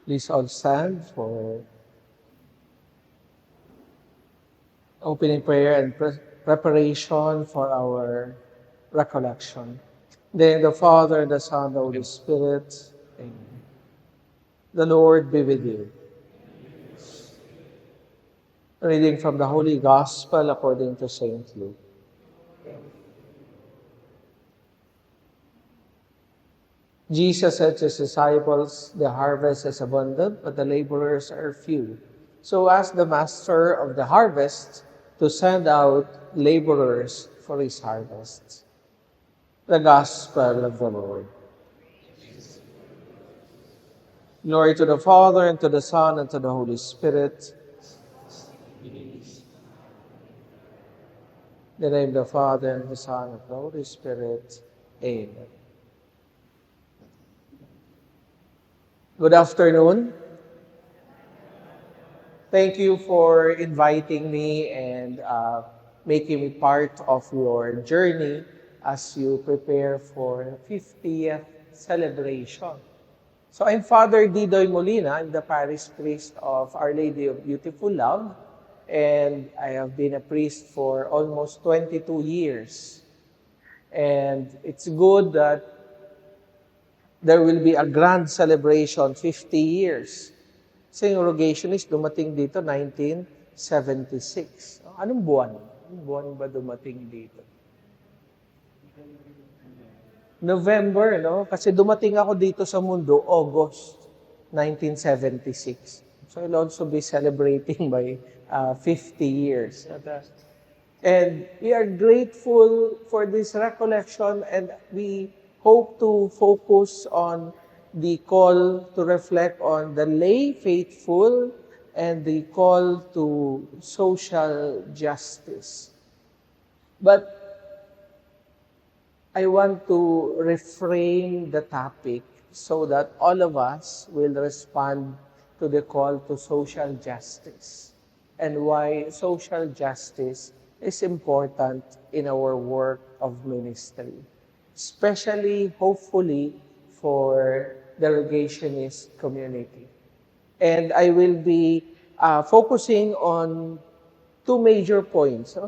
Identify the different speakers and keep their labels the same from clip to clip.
Speaker 1: Please all stand for opening prayer and preparation for our recollection. Then the Father, the Son, the Holy Spirit. Amen. The Lord be with you. Reading from the Holy Gospel according to Saint Luke. Jesus said to his disciples, "The harvest is abundant, but the laborers are few. So ask the master of the harvest to send out laborers for his harvest." The Gospel of the Lord. Glory to the Father, and to the Son, and to the Holy Spirit. In the name of the Father, and the Son, and the Holy Spirit. Amen. Good afternoon. Thank you for inviting me and making me part of your journey as you prepare for 50th celebration. So I'm Father Didoy Molina. I'm the parish priest of Our Lady of Beautiful Love, and I have been a priest for almost 22 years. And it's good that there will be a grand celebration, 50 years. Kasi yung Rogationist dumating dito 1976. Anong buwan? Anong buwan ba dumating dito? November, no? Kasi dumating ako dito sa mundo, August 1976. So I'll also be celebrating my 50 years. And we are grateful for this recollection, and we hope to focus on the call to reflect on the lay faithful and the call to social justice. But I want to reframe the topic so that all of us will respond to the call to social justice and why social justice is important in our work of ministry, especially, hopefully, for the Rogationist community. And I will be focusing on two major points.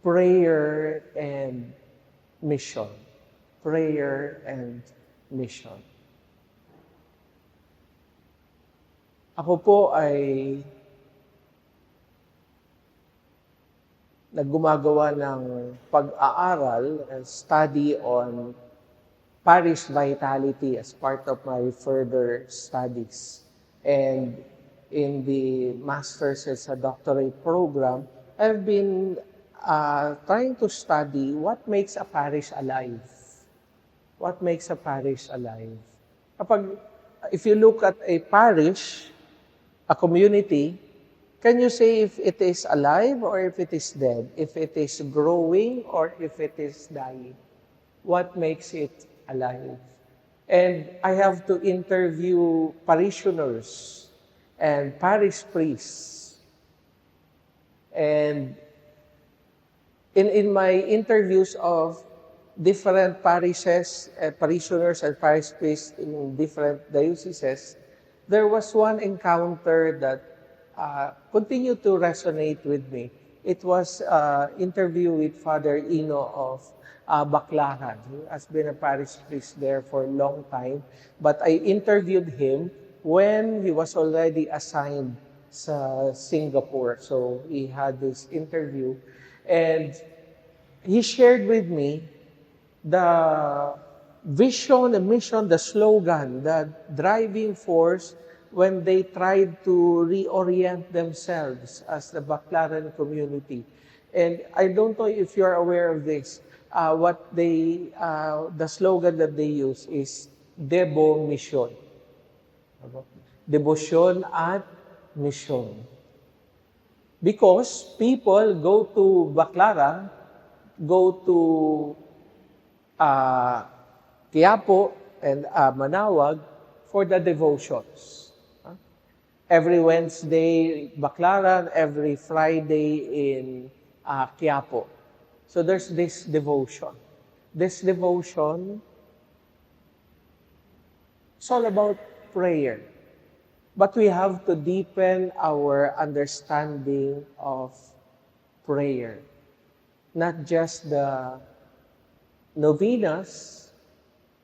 Speaker 1: Prayer and mission. Prayer and mission. Ako po ay naggumagawa ng pag-aaral and study on parish vitality as part of my further studies. And in the master's and doctorate program, I've been trying to study what makes a parish alive. What makes a parish alive? If you look at a parish, a community, can you say if it is alive or if it is dead? If it is growing or if it is dying? What makes it alive? And I have to interview parishioners and parish priests. And in my interviews of different parishes, parishioners and parish priests in different dioceses, there was one encounter that continued to resonate with me. It was an interview with Father Ino of Baclaran, who has been a parish priest there for a long time. But I interviewed him when he was already assigned sa Singapore. So he had this interview, and he shared with me the vision, the mission, the slogan, the driving force when they tried to reorient themselves as the Baclaran community. And I don't know if you're aware of this. The slogan that they use is Debo Mission. Devotion at mission. Because people go to Baclaran, go to Quiapo and Manawag for the devotions. Every Wednesday, Baclaran, every Friday in Quiapo. So there's this devotion. This devotion It's all about prayer. But we have to deepen our understanding of prayer. Not just the novenas,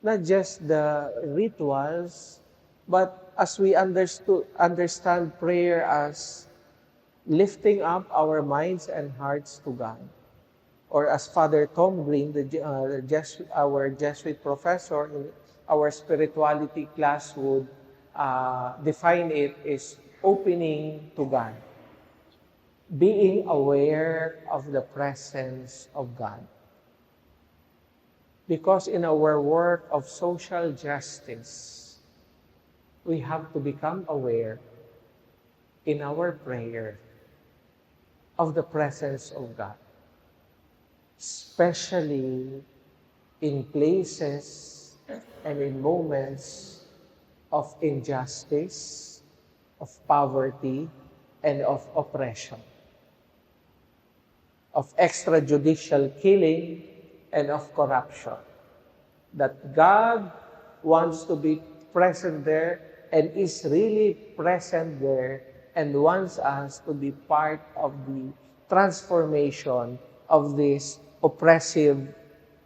Speaker 1: not just the rituals, but as we understand prayer as lifting up our minds and hearts to God. Or as Father Tom Green, our Jesuit professor in our spirituality class would define it, is opening to God, being aware of the presence of God. Because in our work of social justice, we have to become aware in our prayer of the presence of God, especially in places and in moments of injustice, of poverty, and of oppression, of extrajudicial killing, and of corruption. That God wants to be present there and is really present there and wants us to be part of the transformation of these oppressive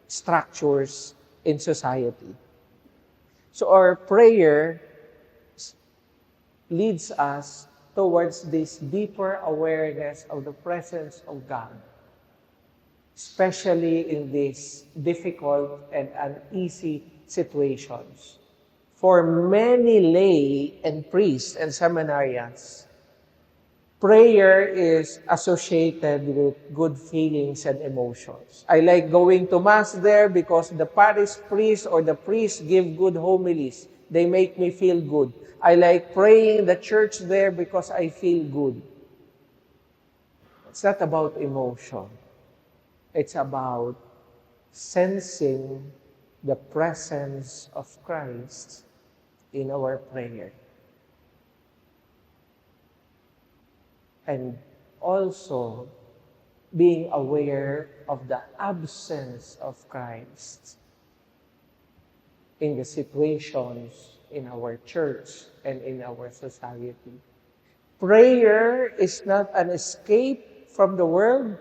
Speaker 1: structures in society. So our prayer leads us towards this deeper awareness of the presence of God, especially in these difficult and uneasy situations. For many lay and priests and seminarians, prayer is associated with good feelings and emotions. I like going to Mass there because the parish priest or the priest give good homilies. They make me feel good. I like praying in the church there because I feel good. It's not about emotion. It's about sensing the presence of Christ in our prayer. And also being aware of the absence of Christ in the situations in our church and in our society. Prayer is not an escape from the world,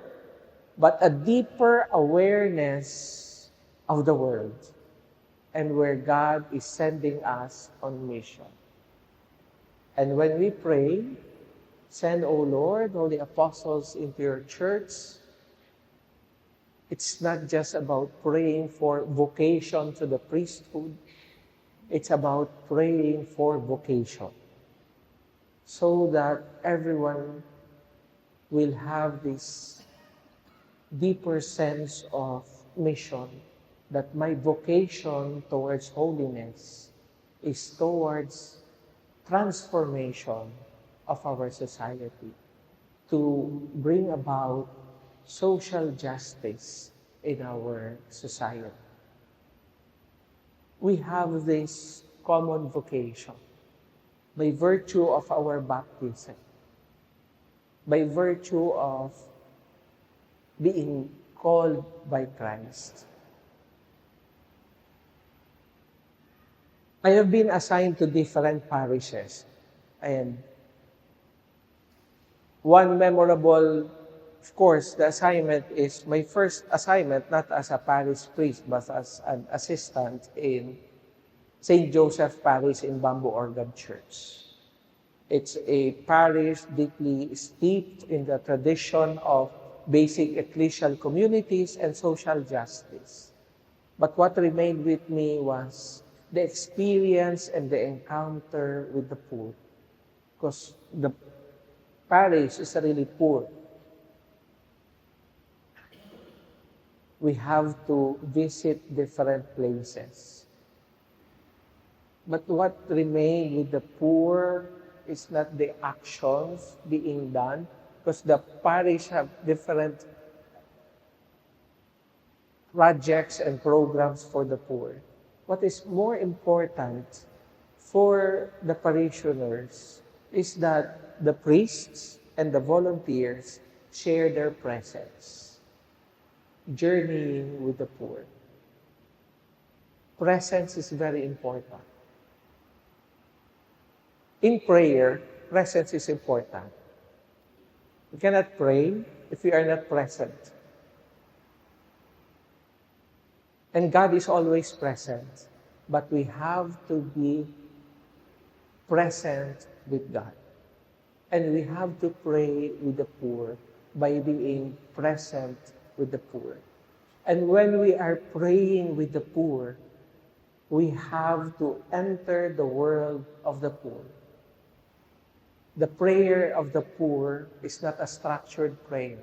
Speaker 1: but a deeper awareness of the world and where God is sending us on mission. And when we pray, send, O Lord, Holy Apostles into your church, it's not just about praying for vocation to the priesthood. It's about praying for vocation so that everyone will have this deeper sense of mission, that my vocation towards holiness is towards transformation of our society to bring about social justice in our society. We have this common vocation by virtue of our baptism, by virtue of being called by Christ. I have been assigned to different parishes, and one memorable, of course, the assignment is my first assignment, not as a parish priest, but as an assistant in St. Joseph Parish in Bamboo Organ Church. It's a parish deeply steeped in the tradition of basic ecclesial communities and social justice. But what remained with me was the experience and the encounter with the poor. Because the parish is really poor. We have to visit different places. But what remained with the poor is not the actions being done, because the parish have different projects and programs for the poor. What is more important for the parishioners is that the priests and the volunteers share their presence, journeying with the poor. Presence is very important. in prayer, presence is important. We cannot pray if we are not present. And God is always present, but we have to be present with God. And we have to pray with the poor by being present with the poor. And when we are praying with the poor, we have to enter the world of the poor. The prayer of the poor is not a structured prayer.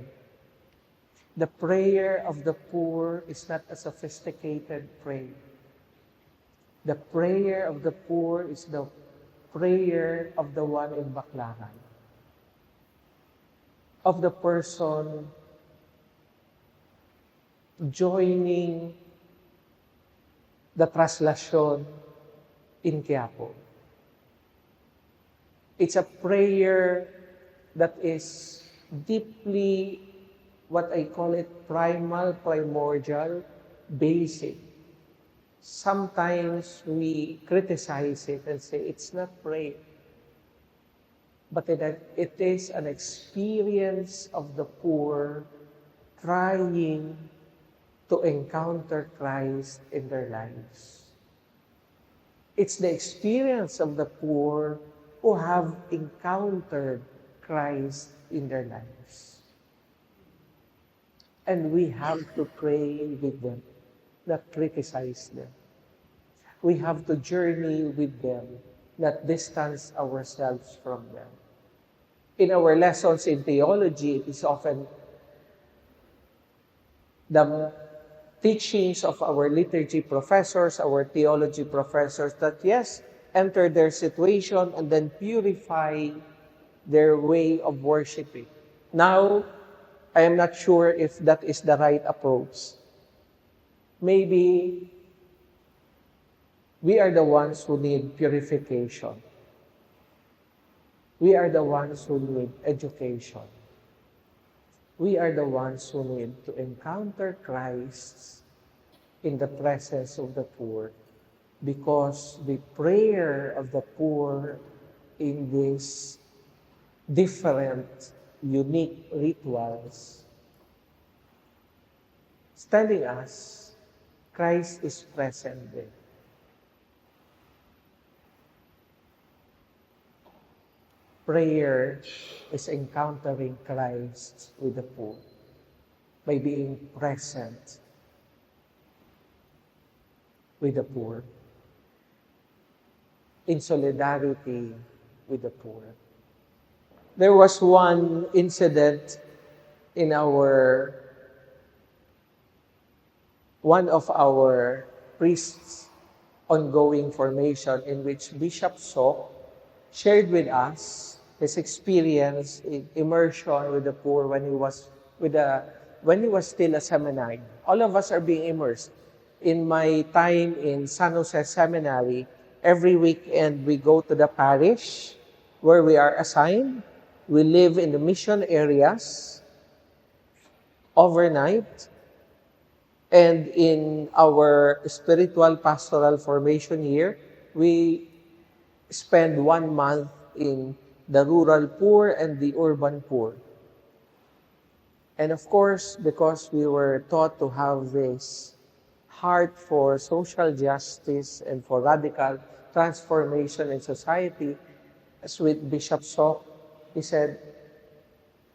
Speaker 1: The prayer of the poor is not a sophisticated prayer. The prayer of the poor is the prayer of the one in Baclaran, of the person joining the traslasyon in Quiapo. It's a prayer that is deeply, what I call it, primal, primordial, basic. Sometimes we criticize it and say it's not prayer. But it is an experience of the poor trying to encounter Christ in their lives. It's the experience of the poor who have encountered Christ in their lives. And we have to pray with them, not criticize them. We have to journey with them, not distance ourselves from them. In our lessons in theology, it is often the teachings of our liturgy professors, our theology professors, that yes, enter their situation and then purify their way of worshiping. Now, I am not sure if that is the right approach. Maybe we are the ones who need purification. We are the ones who need education. We are the ones who need to encounter Christ in the presence of the poor, because the prayer of the poor in these different, unique rituals is telling us Christ is present there. Prayer is encountering Christ with the poor by being present with the poor, in solidarity with the poor. There was one incident in one of our priests' ongoing formation in which Bishop Sok shared with us his experience in immersion with the poor when he was still a seminary. All of us are being immersed. In my time in San Jose Seminary, every weekend we go to the parish where we are assigned. We live in the mission areas overnight. And in our spiritual pastoral formation year, we spend 1 month in the rural poor and the urban poor. And of course, because we were taught to have this heart for social justice and for radical transformation in society, as with Bishop Sok, he said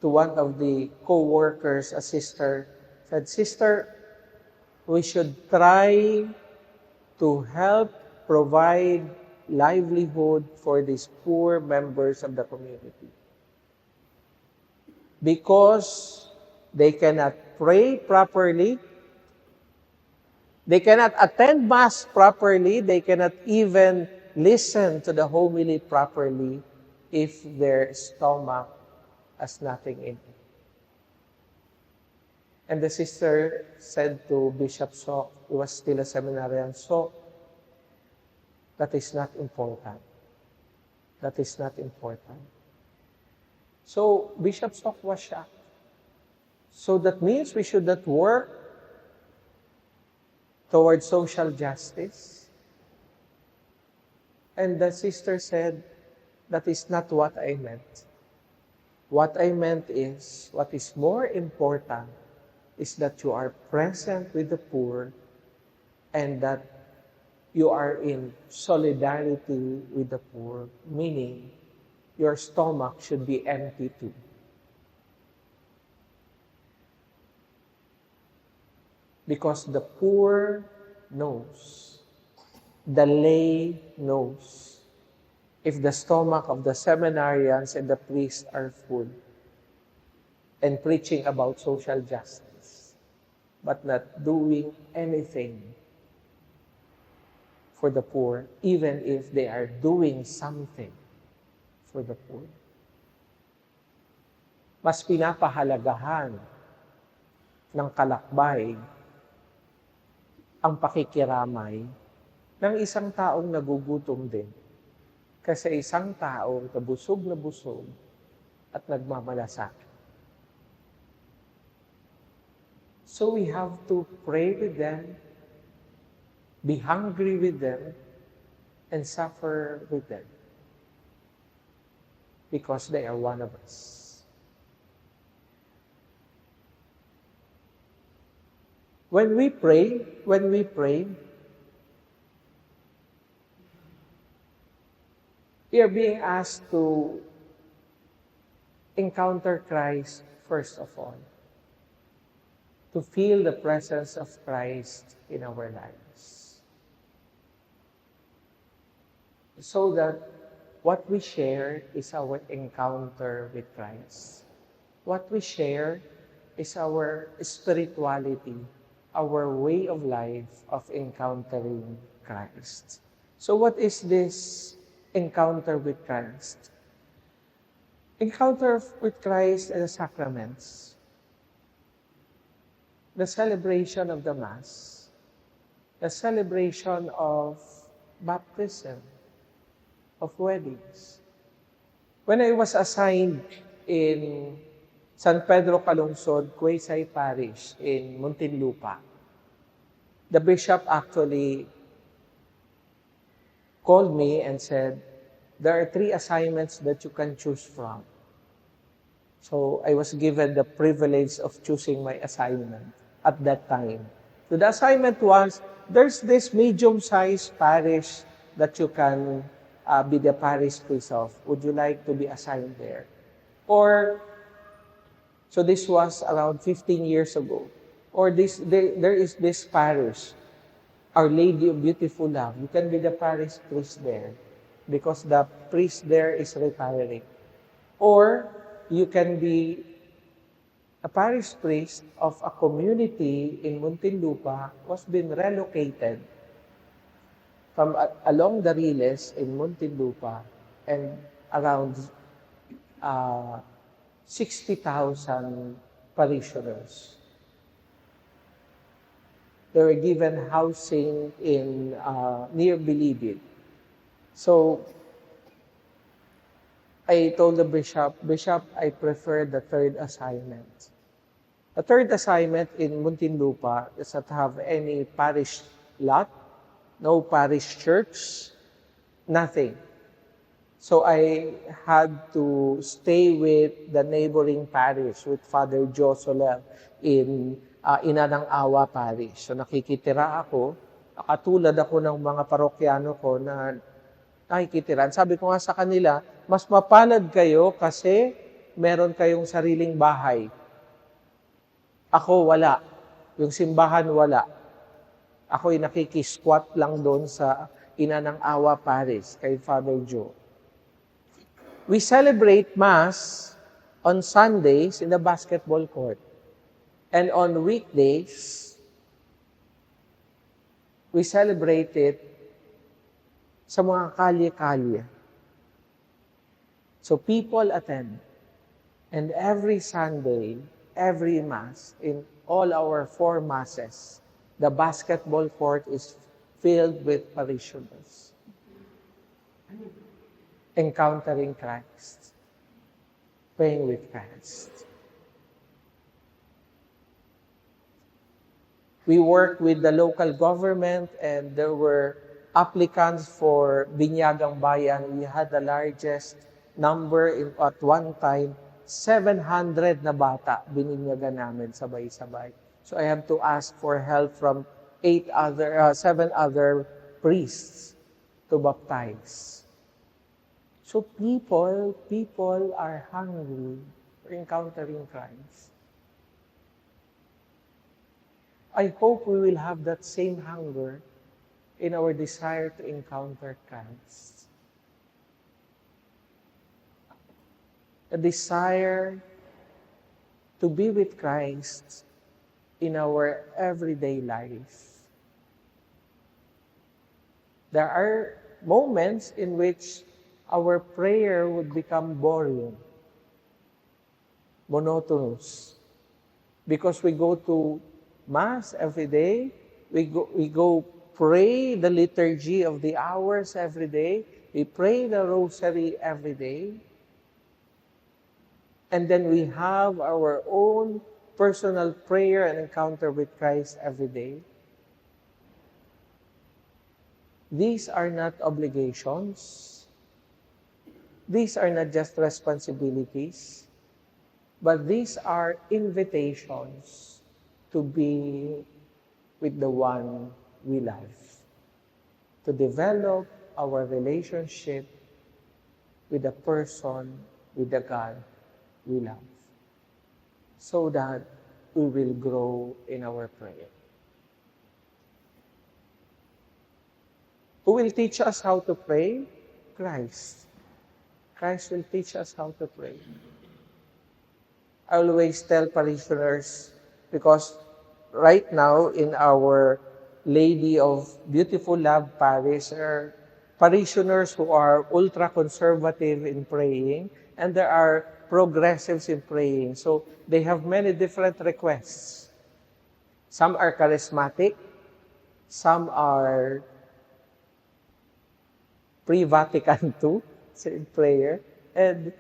Speaker 1: to one of the co-workers, a sister, said, "Sister, we should try to help provide livelihood for these poor members of the community. Because they cannot pray properly, they cannot attend Mass properly, they cannot even listen to the homily properly if their stomach has nothing in it." And the sister said to Bishop Sok, he was still a seminarian, "Sok, that is not important. That is not important." So Bishop Sok was shocked. So that means we should not work towards social justice? And the sister said, That is not what I meant. What I meant is, what is more important is that you are present with the poor and that you are in solidarity with the poor, meaning your stomach should be empty too. Because the poor knows, the lay knows, if the stomach of the seminarians and the priests are full and preaching about social justice, but not doing anything for the poor, even if they are doing something for the poor. Mas pinapahalagahan ng kalakbay ang pakikiramay ng isang taong nagugutom din kasi isang taong na busog at nagmamalasakit. So we have to pray with them, be hungry with them, and suffer with them because they are one of us. When we pray, we are being asked to encounter Christ first of all, to feel the presence of Christ in our lives, so that what we share is our encounter with Christ. What we share is our spirituality, our way of life of encountering Christ. So what is this encounter with Christ? Encounter with Christ and the sacraments, the celebration of the Mass, the celebration of baptism, of weddings. When I was assigned in San Pedro Calungsod, Quezay Parish in Muntinlupa, the bishop actually called me and said, there are 3 assignments that you can choose from. So I was given the privilege of choosing my assignment at that time. So the assignment was, there's this medium-sized parish that you can be the parish priest of. Would you like to be assigned there? Or, so this was around 15 years ago. Or there is this parish, Our Lady of Beautiful Love. You can be the parish priest there because the priest there is retiring. Or you can be a parish priest of a community in Muntinlupa was been relocated from along the Riles in Muntinlupa and around 60,000 parishioners. They were given housing in near Bilibid. So I told the bishop, I prefer the 3rd assignment. The 3rd assignment in Muntinlupa does not have any parish lot, no parish church, nothing. So I had to stay with the neighboring parish, with Father Joe Soler in Inanang Awa Parish. So nakikitira ako, katulad ako ng mga parokyano ko na nakikitiran. Sabi ko nga sa kanila, mas mapalad kayo kasi meron kayong sariling bahay. Ako wala. Yung simbahan wala. Ako'y nakikisquat lang doon sa Inanang Awa Parish kay Father Joe. We celebrate Mass on Sundays in the basketball court. And on weekdays, we celebrate it sa mga kalye-kalye. So people attend. And every Sunday, every Mass, in all our 4 Masses, the basketball court is filled with parishioners. Encountering Christ. Praying with Christ. We worked with the local government and there were applicants for Binyagang Bayan, we had the largest number at one time, 700 na bata bininyagan namin sabay-sabay. So I have to ask for help from 7 other priests to baptize. So people are hungry for encountering Christ. I hope we will have that same hunger in our desire to encounter Christ. A desire to be with Christ in our everyday life. There are moments in which our prayer would become boring, monotonous, because we go to Mass every day, we go pray the liturgy of the hours every day, we pray the rosary every day, and then we have our own personal prayer and encounter with Christ every day. These are not obligations. These are not just responsibilities, but these are invitations to be with the one we love, to develop our relationship with the person, with the God we love, so that we will grow in our prayer. Who will teach us how to pray? Christ. Christ will teach us how to pray. I always tell parishioners, because right now in our Lady of Beautiful Love Parish, there are parishioners who are ultra-conservative in praying, and there are progressives in praying. So they have many different requests. Some are charismatic, some are pre-Vatican II in prayer, and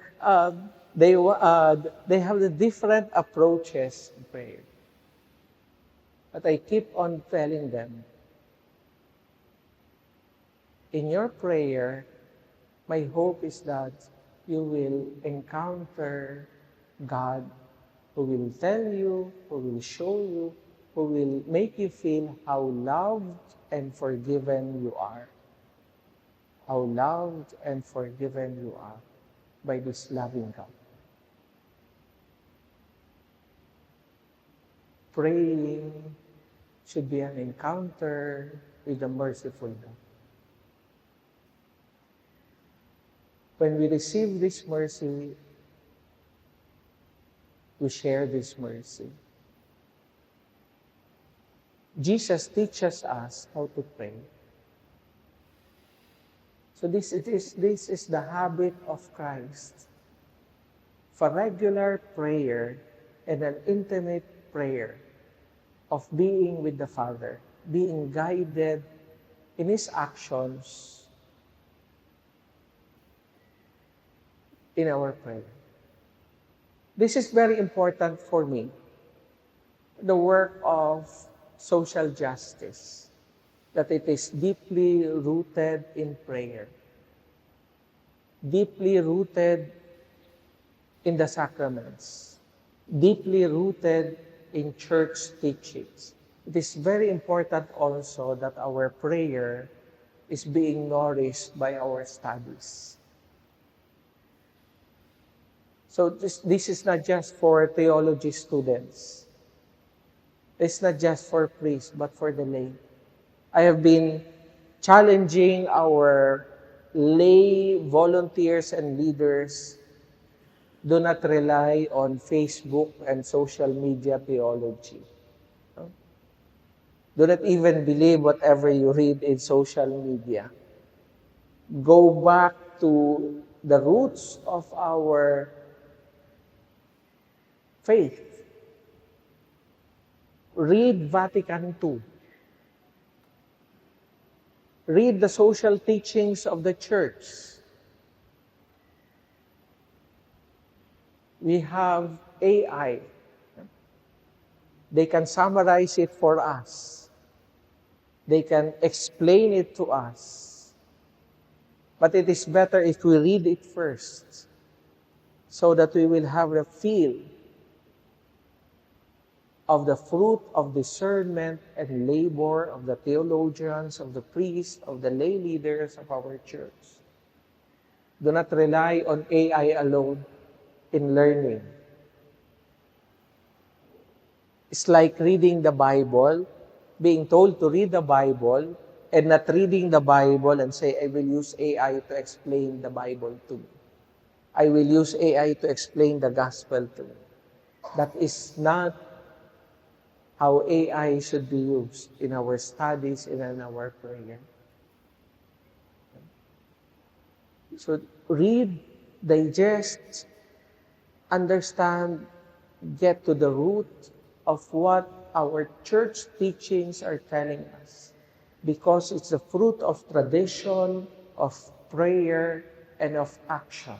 Speaker 1: they have the different approaches in prayer. But I keep on telling them, in your prayer, my hope is that you will encounter God who will tell you, who will show you, who will make you feel how loved and forgiven you are. How loved and forgiven you are by this loving God. Praying should be an encounter with the merciful God. When we receive this mercy, we share this mercy. Jesus teaches us how to pray. So this is the habit of Christ. For regular prayer and an intimate prayer of being with the Father, being guided in His actions in our prayer. This is very important for me. The work of social justice, that it is deeply rooted in prayer, deeply rooted in the sacraments, deeply rooted in church teachings. It is very important also that our prayer is being nourished by our studies. So this is not just for theology students. It's not just for priests, but for the lay. I have been challenging our lay volunteers and leaders. Do not rely on Facebook and social media theology. Do not even believe whatever you read in social media. Go back to the roots of our faith. Read Vatican II. Read the social teachings of the church. We have AI. They can summarize it for us. They can explain it to us. But it is better if we read it first so that we will have the feel of the fruit of discernment and labor of the theologians, of the priests, of the lay leaders of our church. Do not rely on AI alone in learning. It's like reading the Bible, being told to read the Bible, and not reading the Bible and say, I will use AI to explain the Bible to me. I will use AI to explain the gospel to me. That is not how AI should be used in our studies and in our prayer. So read, digest, understand, get to the root of what our church teachings are telling us. Because it's the fruit of tradition, of prayer, and of action.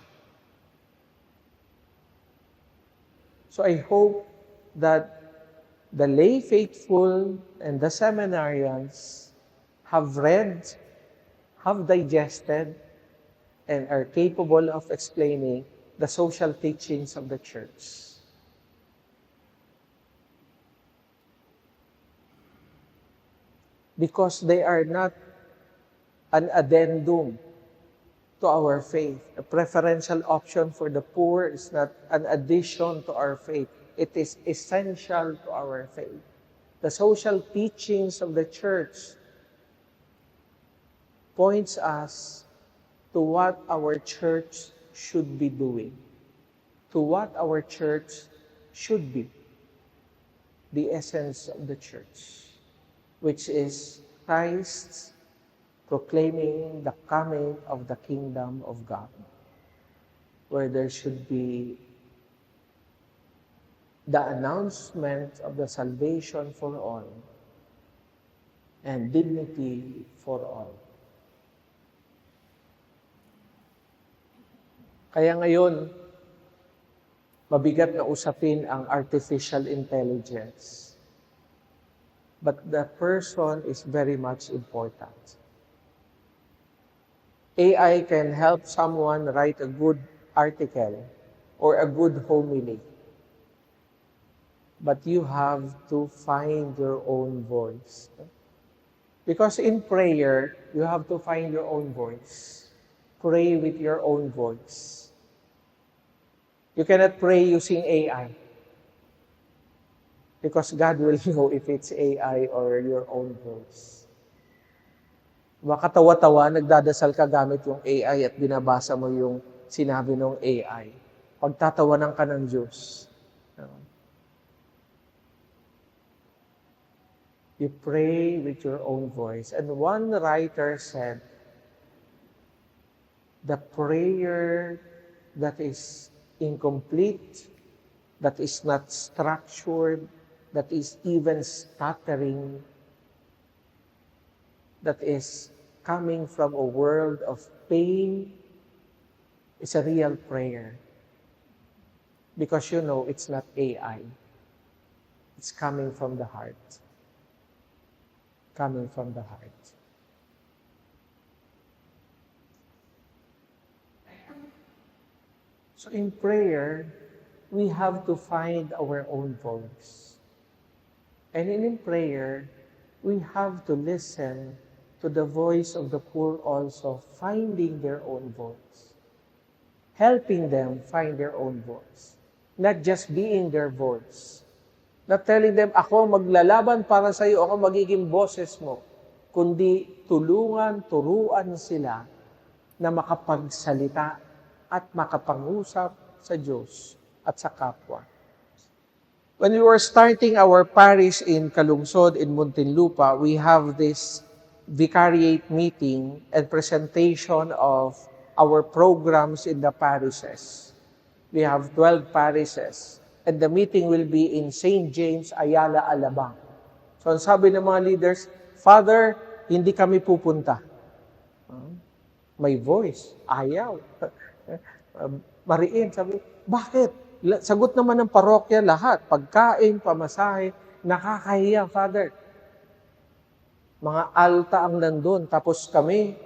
Speaker 1: So I hope that the lay faithful and the seminarians have read, have digested, and are capable of explaining the social teachings of the church. Because they are not an addendum to our faith. A preferential option for the poor is not an addition to our faith. It is essential to our faith. The social teachings of the church points us to what our church should be doing, to what our church should be, the essence of the church, which is Christ proclaiming the coming of the kingdom of God, where there should be the announcement of the salvation for all and dignity for all. Kaya ngayon, mabigat na usapin ang artificial intelligence. But the person is very much important. AI can help someone write a good article or a good homily. But you have to find your own voice. Because in prayer, you have to find your own voice. Pray with your own voice. You cannot pray using AI. Because God will know if it's AI or your own voice. Makatawa-tawa, nagdadasal ka gamit yung AI at binabasa mo yung sinabi ng AI. Pagtatawanan ka ng Diyos. You pray with your own voice. And one writer said, the prayer that is incomplete, that is not structured, that is even stuttering, that is coming from a world of pain, is a real prayer. Because you know it's not AI. It's coming from the heart. Coming from the heart. So in prayer, we have to find our own voice. And in prayer, we have to listen to the voice of the poor also, finding their own voice. Helping them find their own voice. Not just being their voice. Not telling them, ako maglalaban para sa iyo, ako magiging boses mo. Kundi turuan sila na makapagsalita at makapangusap sa Diyos at sa kapwa. When we were starting our parish in Calungsod, in Muntinlupa, we have this vicariate meeting and presentation of our programs in the parishes. We have 12 parishes. And the meeting will be in St. James, Ayala, Alabang. So, ang sabi ng mga leaders, Father, hindi kami pupunta. May voice, ayaw. Mariin, sabi, bakit? Sagot naman ng parokya lahat. Pagkain, pamasahe, nakakahiya, Father. Mga alta ang nandun. Tapos kami,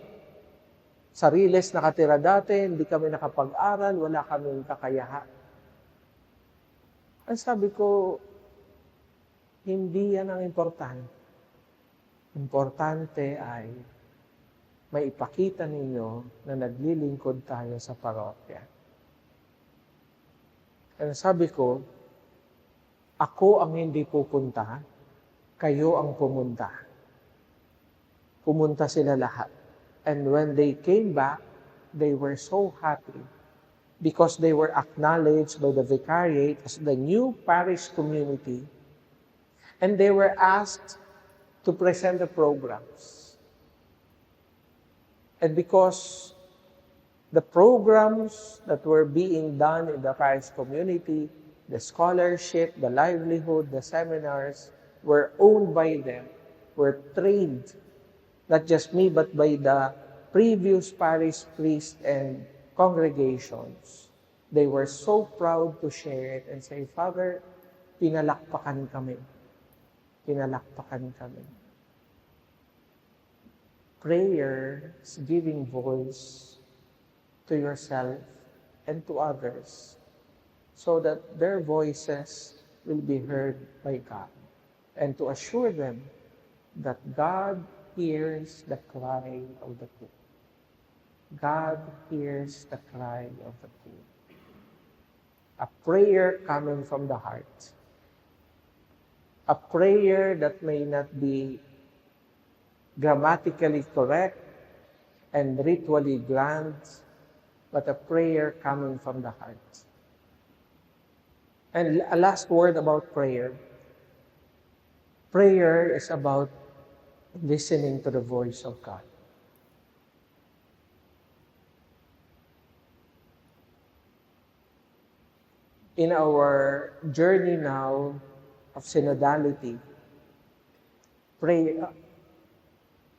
Speaker 1: sa Riles nakatira dati, hindi kami nakapag-aral, wala kaming kakayahan. Ang sabi ko, hindi yan ang importante. Importante ay maipakita ninyo na naglilingkod tayo sa parokya. Ang sabi ko, ako ang hindi pupunta, kayo ang pumunta. Pumunta sila lahat. And when they came back, they were so happy because they were acknowledged by the vicariate as the new parish community, and they were asked to present the programs. And because the programs that were being done in the parish community, the scholarship, the livelihood, the seminars, were owned by them, were trained, not just me, but by the previous parish priests and congregations. They were so proud to share it and say, Father, pinalakpakan kami. Pinalakpakan kami. Prayer is giving voice to yourself and to others so that their voices will be heard by God, and to assure them that God hears the cry of the poor. God hears the cry of the poor. A prayer coming from the heart. A prayer that may not be grammatically correct and ritually grand, but a prayer coming from the heart. And a last word about prayer. Prayer is about listening to the voice of God. In our journey now of synodality,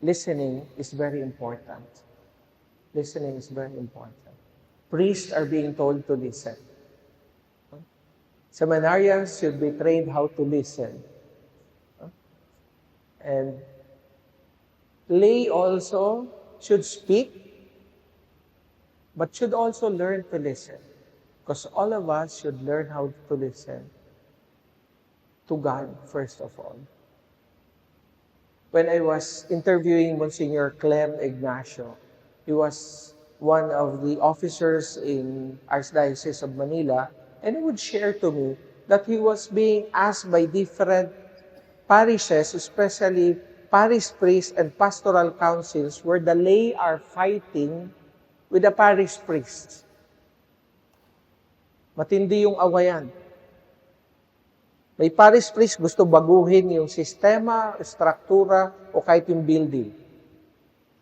Speaker 1: listening is very important. Listening is very important. Priests are being told to listen. Seminarians should be trained how to listen. And lay also should speak, but should also learn to listen. Because all of us should learn how to listen to God, first of all. When I was interviewing Monsignor Clem Ignacio, he was one of the officers in Archdiocese of Manila, and he would share to me that he was being asked by different parishes, especially parish priests and pastoral councils, where the lay are fighting with the parish priests. Matindi yung awayan. May parish priest gusto baguhin yung sistema, struktura, o kahit yung building.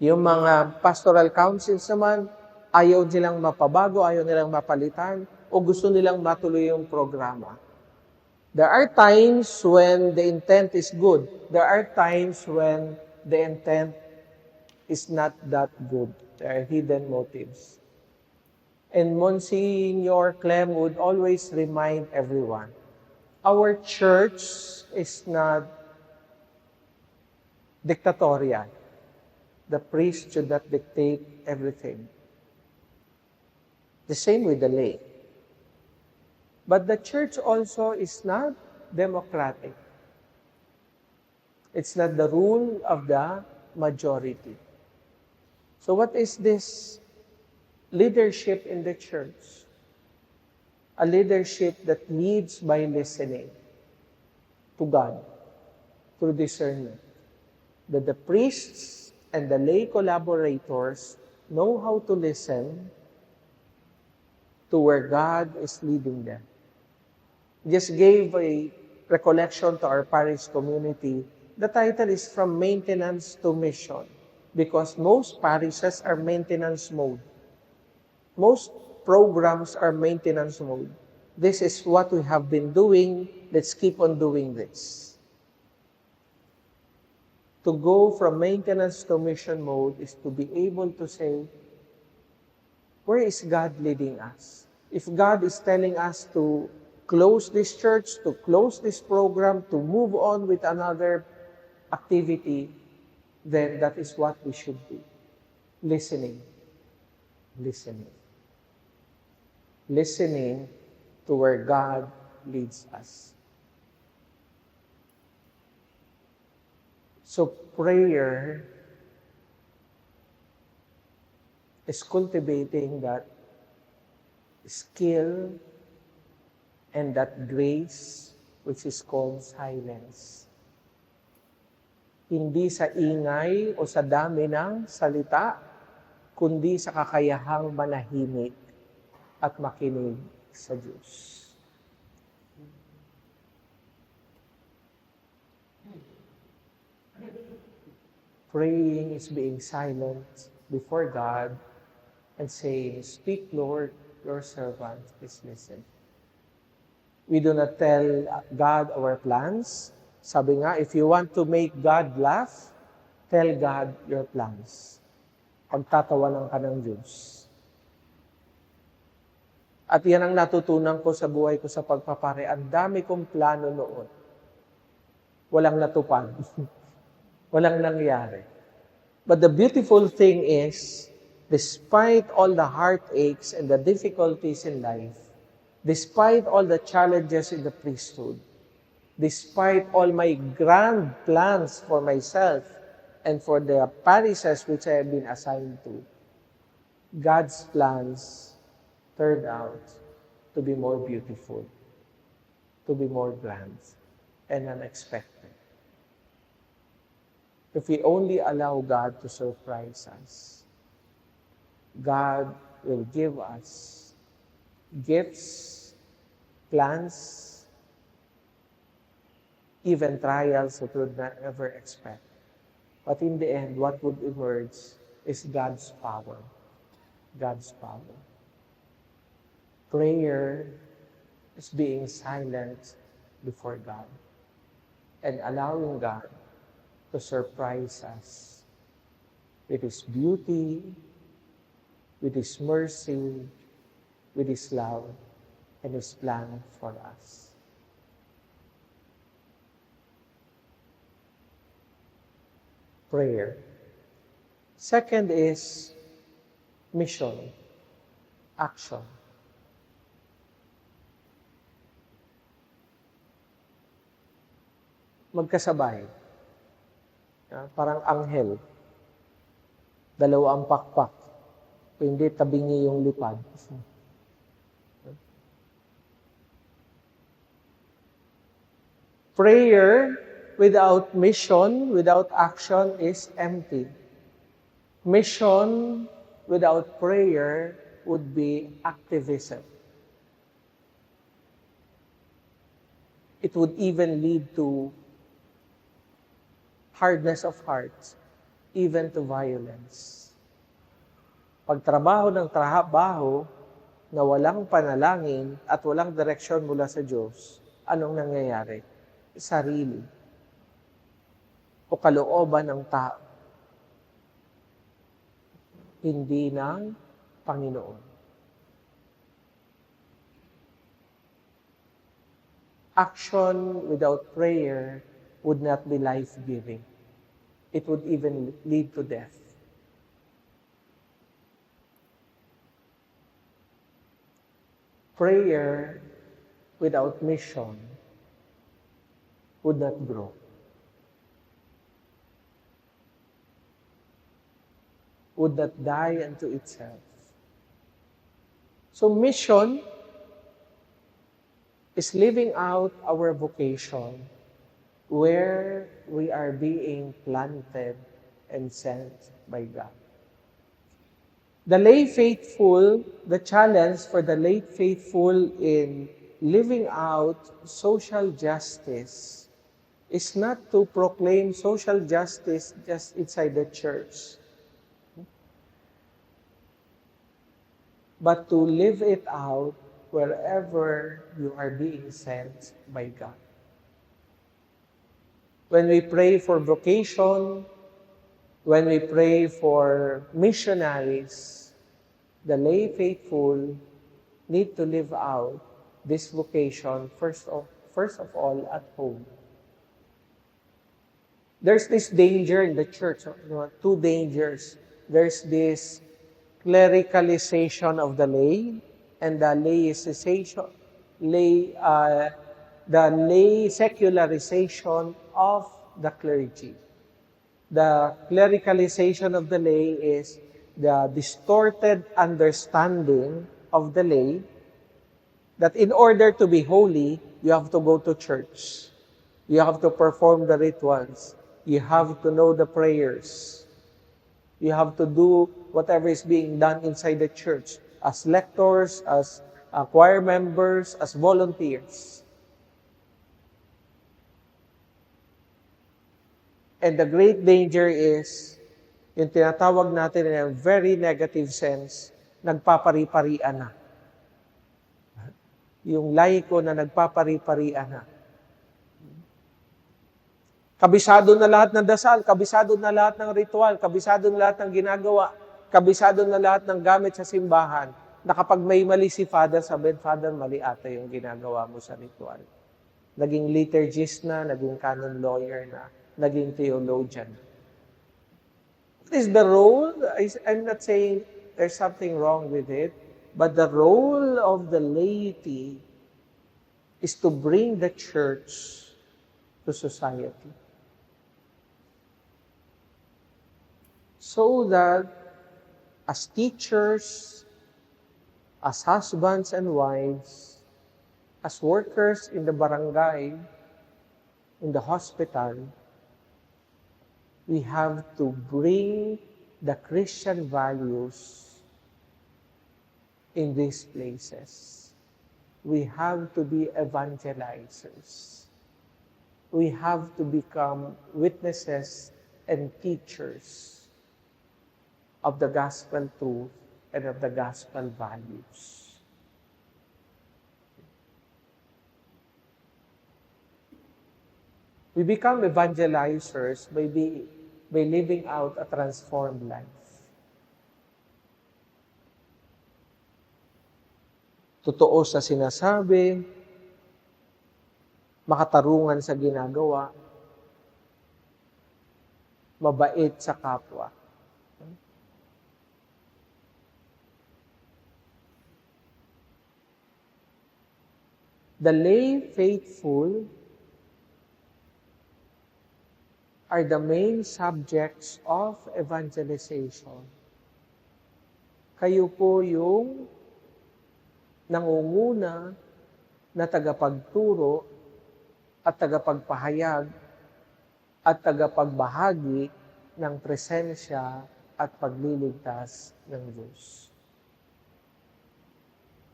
Speaker 1: Yung mga pastoral councils naman, ayaw nilang mapabago, ayaw nilang mapalitan, o gusto nilang matuloy yung programa. There are times when the intent is good. There are times when the intent is not that good. There are hidden motives. And Monsignor Clem would always remind everyone, our church is not dictatorial. The priest should not dictate everything. The same with the lay. But the church also is not democratic. It's not the rule of the majority. So what is this leadership in the church? A leadership that leads by listening to God through discernment. That the priests and the lay collaborators know how to listen to where God is leading them. Just gave a recollection to our parish community. The title is From Maintenance to Mission, because most parishes are maintenance mode. Most programs are maintenance mode. This is what we have been doing. Let's keep on doing this. To go from maintenance to mission mode is to be able to say, where is God leading us? If God is telling us to close this church, to close this program, to move on with another activity, then that is what we should be. Listening. Listening. Listening to where God leads us. So prayer is cultivating that skill and that grace which is called silence. Hindi sa ingay o sa dami ng salita, kundi sa kakayahang manahimik at makinig sa Diyos. Praying is being silent before God and saying, "Speak, Lord, your servant is listening." We do not tell God our plans. Sabi nga, if you want to make God laugh, tell God your plans. Pagtatawanan ka ng Diyos. At yan ang natutunan ko sa buhay ko sa pagpapare. Ang dami kong plano noon. Walang natupad. Walang nangyari. But the beautiful thing is, despite all the heartaches and the difficulties in life, despite all the challenges in the priesthood, despite all my grand plans for myself and for the parishes which I have been assigned to, God's plans turned out to be more beautiful, to be more grand, and unexpected. If we only allow God to surprise us, God will give us gifts, plans, even trials that we would never expect. But in the end, what would emerge is God's power. God's power. Prayer is being silent before God and allowing God to surprise us with His beauty, with His mercy, with His love, and His plan for us. Prayer. Second is mission, action. Magkasabay. Parang anghel. Dalawa ang pakpak. Kung hindi, tabingi yung lipad. Prayer without mission, without action is empty. Mission without prayer would be activism. It would even lead to hardness of heart, even to violence. Pagtrabaho ng trabaho na walang panalangin at walang direksyon mula sa Diyos, anong nangyayari? Sarili o kalooban ng tao, hindi ng Panginoon. Action without prayer would not be life-giving. It would even lead to death. Prayer without mission would not grow. Would not die unto itself. So mission is living out our vocation where we are being planted and sent by God. The lay faithful, the challenge for the lay faithful in living out social justice is not to proclaim social justice just inside the church, but to live it out wherever you are being sent by God. When we pray for vocation, when we pray for missionaries, the lay faithful need to live out this vocation first of all at home. There's this danger in the church, two dangers. There's this clericalization of the lay and the lay secularization of the clergy. The clericalization of the lay is the distorted understanding of the lay that in order to be holy, you have to go to church. You have to perform the rituals. You have to know the prayers. You have to do whatever is being done inside the church as lectors, as choir members, as volunteers. And the great danger is, yung tinatawag natin in a very negative sense, nagpapari-parian na. Yung laiko na nagpapari-parian na. Kabisado na lahat ng dasal, kabisado na lahat ng ritual, kabisado na lahat ng ginagawa, kabisado na lahat ng gamit sa simbahan, na kapag may mali si Father, sabihin, Father, mali ata yung ginagawa mo sa ritual. Naging liturgist na, naging canon lawyer na, naging theologian. What is the role? I'm not saying there's something wrong with it, but the role of the laity is to bring the church to society. So that as teachers, as husbands and wives, as workers in the barangay, in the hospital, we have to bring the Christian values in these places. We have to be evangelizers. We have to become witnesses and teachers of the gospel truth and of the gospel values. We become evangelizers by living out a transformed life. Totoo sa sinasabi, makatarungan sa ginagawa, mabait sa kapwa. The lay faithful are the main subjects of evangelization. Kayo po yung nangunguna na tagapagturo at tagapagpahayag at tagapagbahagi ng presensya at pagliligtas ng Diyos.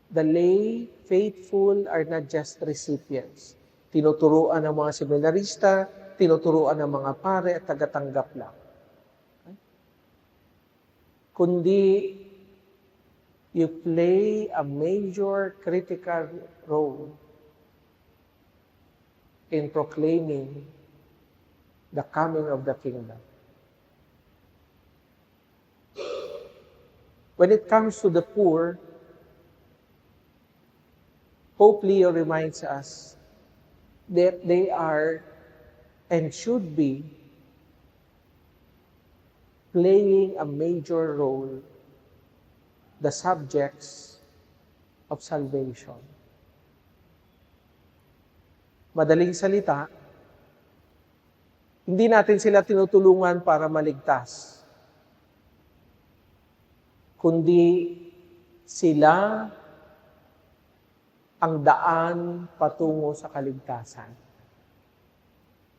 Speaker 1: The lay faithful are not just recipients. Tinuturuan ng mga seminarista, tinuturuan ng mga pare at tagatanggap lang. Kundi you play a major critical role in proclaiming the coming of the kingdom. When it comes to the poor, Pope Leo reminds us that they are and should be playing a major role, the subjects of salvation. Madaling salita, hindi natin sila tinutulungan para maligtas, kundi sila ang daan patungo sa kaligtasan.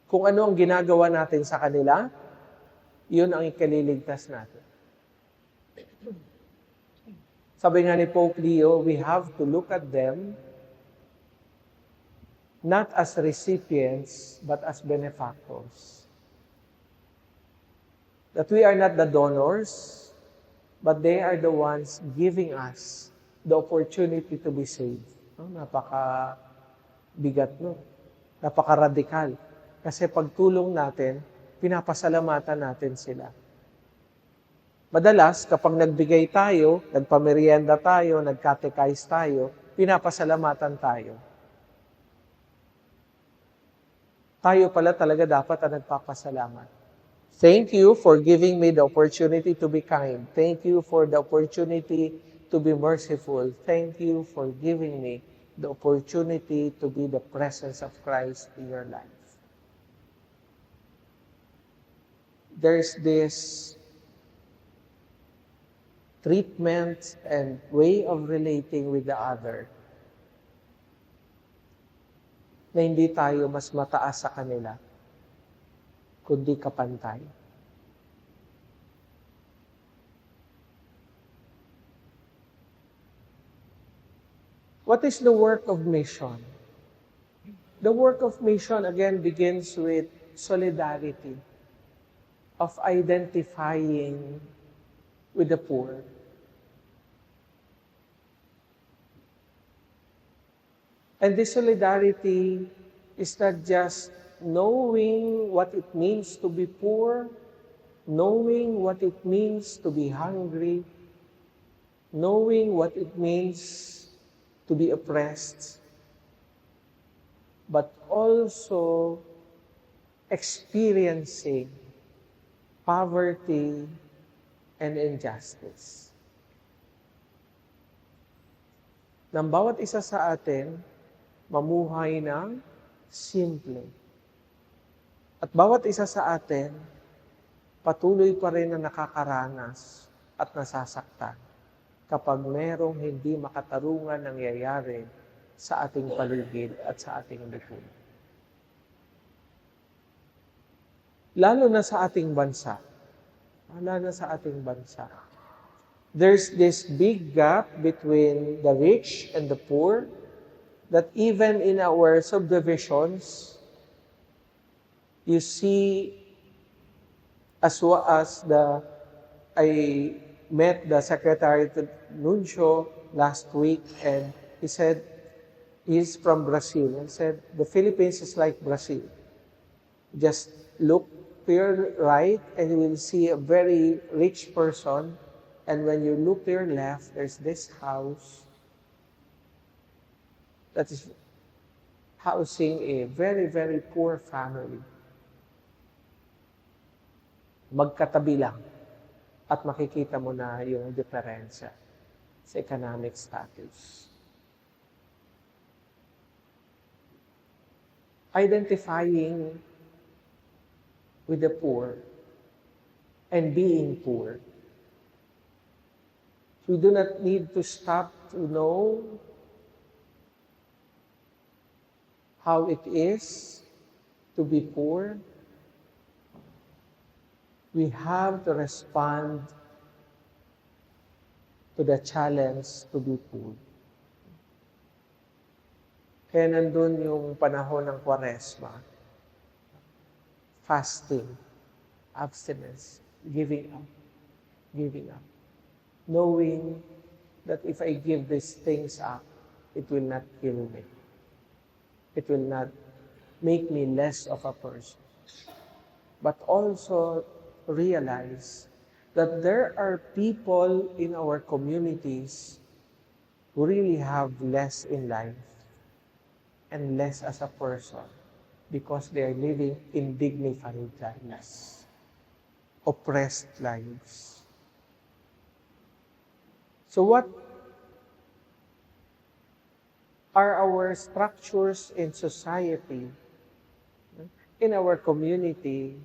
Speaker 1: Kung ano ang ginagawa natin sa kanila, yun ang ikaliligtas natin. Sabi nga ni Pope Leo, we have to look at them not as recipients, but as benefactors. That we are not the donors, but they are the ones giving us the opportunity to be saved. Napaka-bigat, no? Napaka-radikal. Kasi pagtulong natin, pinapasalamatan natin sila. Madalas, kapag nagbigay tayo, nagpamerienda tayo, nagkatekize tayo, pinapasalamatan tayo. tayo pala talaga dapat ang nagpapasalamat. Thank you for giving me the opportunity to be kind. Thank you for the opportunity to be merciful. Thank you for giving me the opportunity to be the presence of Christ in your life. There's this treatment and way of relating with the other na hindi tayo mas mataas sa kanila, kundi kapantay. What is the work of mission? The work of mission, again, begins with solidarity, of identifying with the poor. And this solidarity is not just knowing what it means to be poor, knowing what it means to be hungry, knowing what it means to be oppressed, but also experiencing poverty and injustice. Nang bawat isa sa atin, mamuhay ng simple. At bawat isa sa atin, patuloy pa rin na nakakaranas at nasasaktan kapag merong hindi makatarungan nangyayari sa ating paligid at sa ating likod. Lalo na sa ating bansa. There's this big gap between the rich and the poor that even in our subdivisions, you see, I met the Secretary to Nuncio last week, and he said he's from Brazil. And said the Philippines is like Brazil. Just look to your right, and you will see a very rich person. And when you look to your left, there's this house that is housing a very, very poor family. Magkatabi lang. At makikita mo na yung diferensya sa economic status. Identifying with the poor and being poor. We do not need to stop to know how it is to be poor. We have to respond to the challenge to be poor. Kaya nandun yung panahon ng Kwaresma, fasting, abstinence, giving up, knowing that if I give these things up, it will not kill me. It will not make me less of a person. But also realize that there are people in our communities who really have less in life and less as a person because they are living indignified lives, oppressed lives. So what are our structures in society, in our community,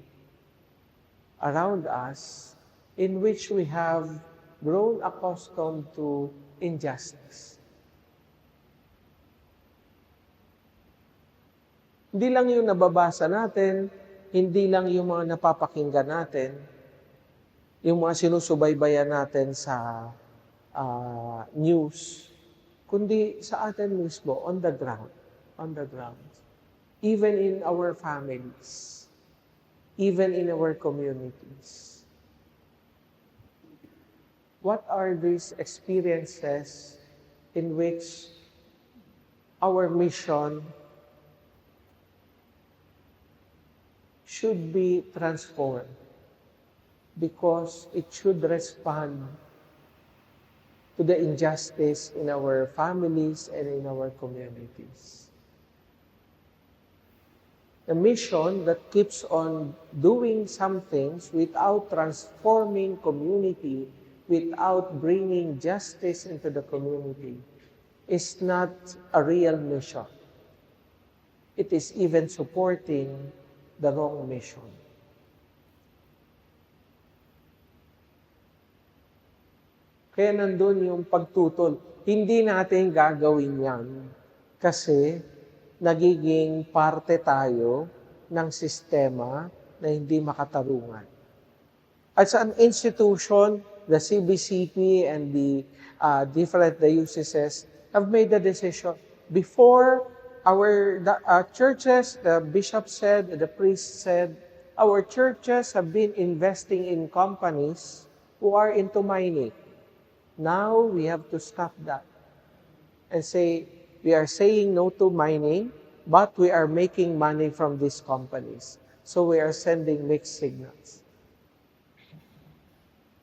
Speaker 1: around us, in which we have grown accustomed to injustice? Hindi lang yung nababasa natin, hindi lang yung mga napapakinggan natin, yung mga sinusubaybayan natin sa news, kundi sa atin mismo, on the ground. Even in our families, even in our communities. What are these experiences in which our mission should be transformed because it should respond to the injustice in our families and in our communities? A mission that keeps on doing some things without transforming community, without bringing justice into the community, is not a real mission. It is even supporting the wrong mission. Kaya nandun yung pagtutol. Hindi natin gagawin yan kasi nagiging parte tayo ng sistema na hindi makatarungan. As an institution, the CBCP and the different dioceses have made the decision. Before our churches, the bishop said, the priest said, our churches have been investing in companies who are into mining. Now we have to stop that and say, we are saying no to mining, but we are making money from these companies. So we are sending mixed signals.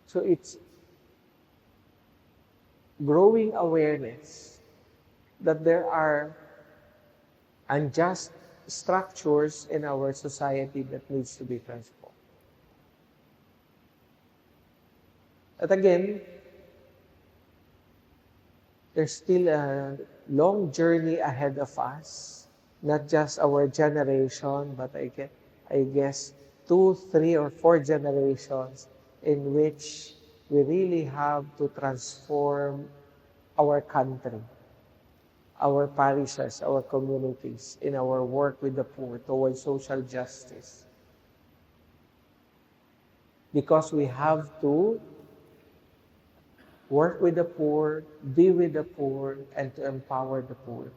Speaker 1: So it's growing awareness that there are unjust structures in our society that needs to be transformed. But again, there's still a long journey ahead of us, not just our generation, but I guess 2, 3, or 4 generations in which we really have to transform our country, our parishes, our communities, in our work with the poor towards social justice. Because we have to work with the poor, be with the poor, and to empower the poor.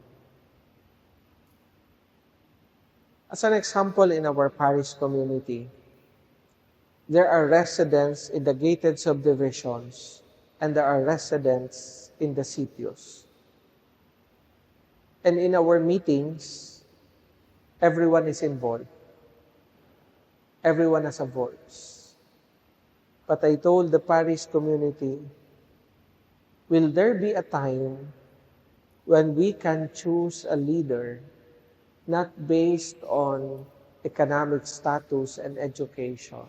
Speaker 1: As an example, in our parish community, there are residents in the gated subdivisions and there are residents in the sitios. And in our meetings, everyone is involved. Everyone has a voice. But I told the parish community, will there be a time when we can choose a leader not based on economic status and education,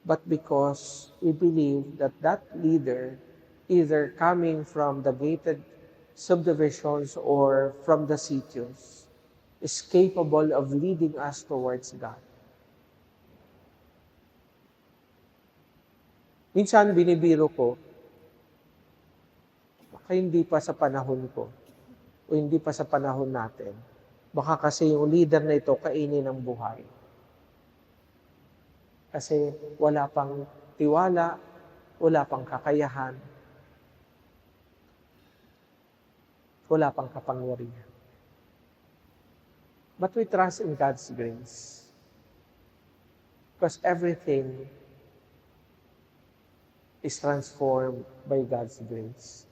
Speaker 1: but because we believe that that leader, either coming from the gated subdivisions or from the sitios, is capable of leading us towards God. Minsan binibiro ko, baka hindi pa sa panahon ko o hindi pa sa panahon natin. Baka kasi yung leader na ito kainin ng buhay. Kasi wala pang tiwala, wala pang kakayahan, wala pang kapangyarihan. But we trust in God's grace. Because everything is transformed by God's grace.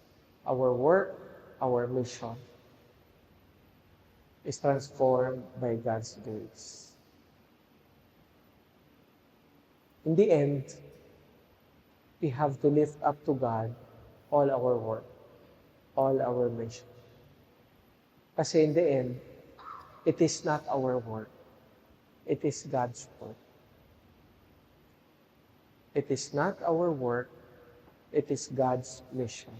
Speaker 1: Our work, our mission is transformed by God's grace. In the end, we have to lift up to God all our work, all our mission. Kasi in the end, it is not our work. It is God's work. It is not our work. It is God's mission.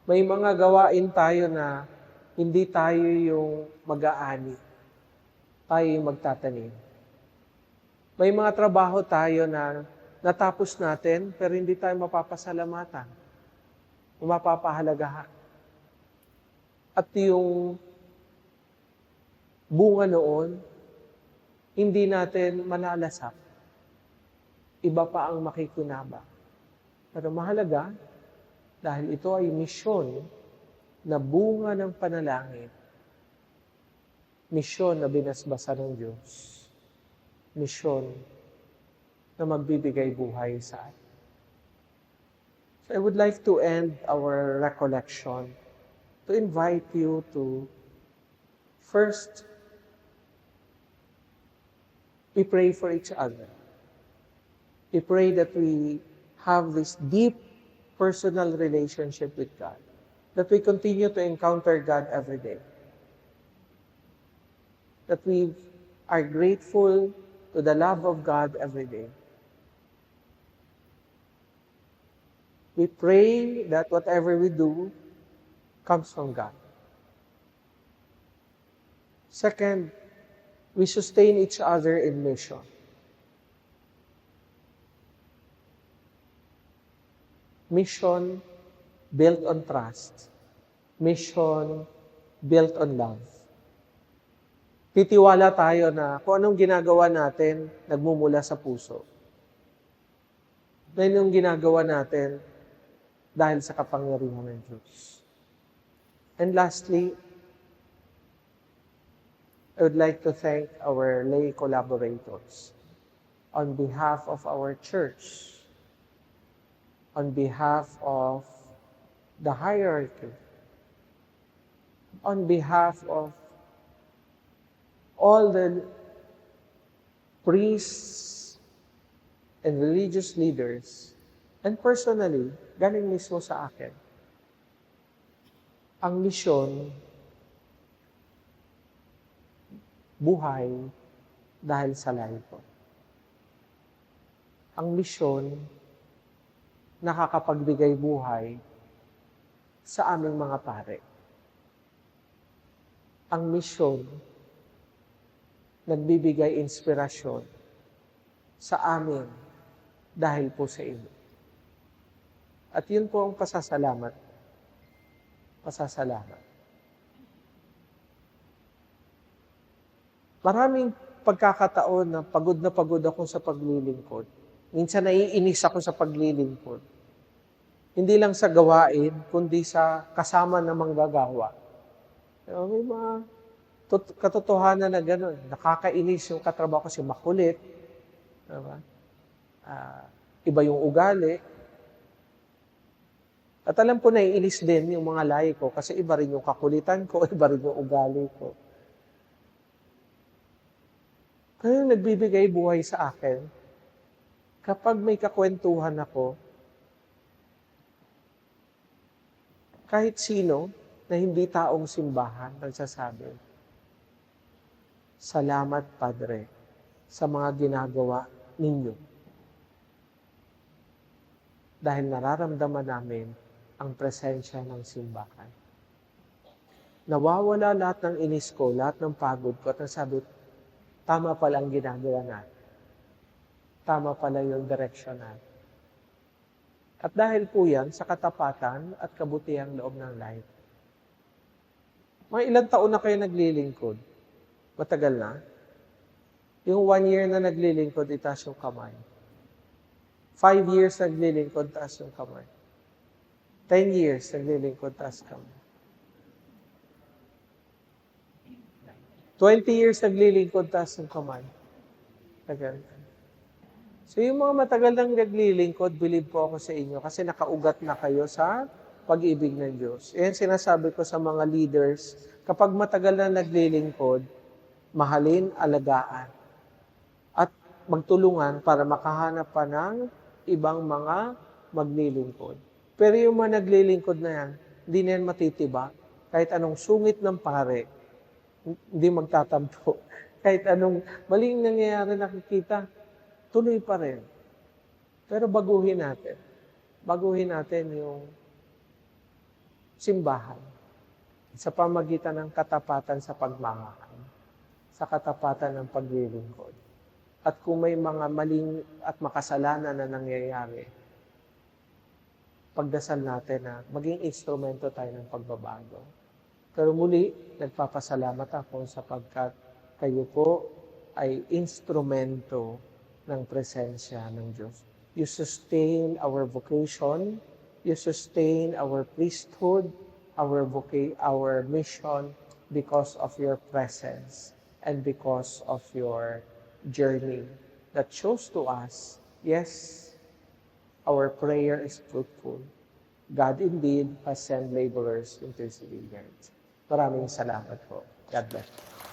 Speaker 1: May mga gawain tayo na hindi tayo yung mag-aani. Tayo yung magtatanim. May mga trabaho tayo na natapos natin pero hindi tayo mapapasalamatan. Mapapahalagahan. At yung bunga noon, hindi natin malalasap. Iba pa ang makikinabang. Pero mahalaga, dahil ito ay misyon na bunga ng panalangin. Misyon na binasbasa ng Diyos. Misyon na magbibigay buhay sa atin. So I would like to end our recollection to invite you to first, we pray for each other. We pray that we have this deep personal relationship with God, that we continue to encounter God every day. that we are grateful to the love of God every day. We pray that whatever we do comes from God. Second, we sustain each other in mission. Mission built on trust. Mission built on love. Titiwala tayo na kung anong ginagawa natin, nagmumula sa puso. Na yung ginagawa natin dahil sa kapangyarihan ng Diyos. And lastly, I would like to thank our lay collaborators on behalf of our church, on behalf of the hierarchy, on behalf of all the priests and religious leaders, and personally, galing mismo sa akin, ang misyon, buhay dahil sa lahi ko. Ang misyon, nakakapagbigay buhay sa aming mga pare. Ang misyon, nagbibigay inspirasyon sa amin dahil po sa inyo. At yun po ang pasasalamat. Pasasalamat. Maraming pagkakataon na pagod ako sa paglilingkod. Minsan naiinis ako sa paglilingkod. Hindi lang sa gawain, kundi sa kasama na manggagawa. May mga katotohanan na gano'n. Nakakainis yung katrabaho kasi makulit. Diba? Iba yung ugali. At alam ko naiinis din yung mga lahi ko kasi iba rin yung kakulitan ko, iba rin yung ugali ko. Kaya nagbibigay buhay sa akin, kapag may kakwentuhan ako, kahit sino na hindi taong simbahan, nagsasabi, "Salamat, Padre, sa mga ginagawa ninyo." Dahil nararamdaman namin ang presensya ng simbahan. Nawawala lahat ng inis ko, lahat ng pagod ko, at nasabi, tama pala ang ginagawa natin. Tama pala yung direksyon natin. At dahil po yan, sa katapatan at kabutihang loob ng life. Mga ilang taon na kayo naglilingkod? Matagal na? Yung 1 year na naglilingkod, itaas yung kamay. 5 years naglilingkod, taas yung kamay. 10 years naglilingkod, taas kamay. 20 years naglilingkod, taas yung kamay. Tagal. So yung mga matagal nang naglilingkod, believe po ako sa inyo kasi nakaugat na kayo sa pag-ibig ng Diyos. Yan sinasabi ko sa mga leaders, kapag matagal na naglilingkod, mahalin, alagaan, at magtulungan para makahanap pa ng ibang mga maglilingkod. Pero yung mga naglilingkod na yan, hindi na yan matitiba. Kahit anong sungit ng pare, hindi magtatampo. Kahit anong maling nangyayari nakikita, tuloy pa rin. Pero baguhin natin. Baguhin natin yung simbahan sa pamagitan ng katapatan sa pagmamahal, sa katapatan ng paglilingkod. At kung may mga maling at makasalanan na nangyayari, pagdasal natin na maging instrumento tayo ng pagbabago. Pero muli, nagpapasalamat ako sapagkat kayo po ay instrumento ng presensya ng Diyos. You sustain our vocation, you sustain our priesthood, our mission because of your presence and because of your journey that shows to us, yes, our prayer is fruitful. God indeed has sent laborers into His vineyard. Maraming salamat po. God bless you.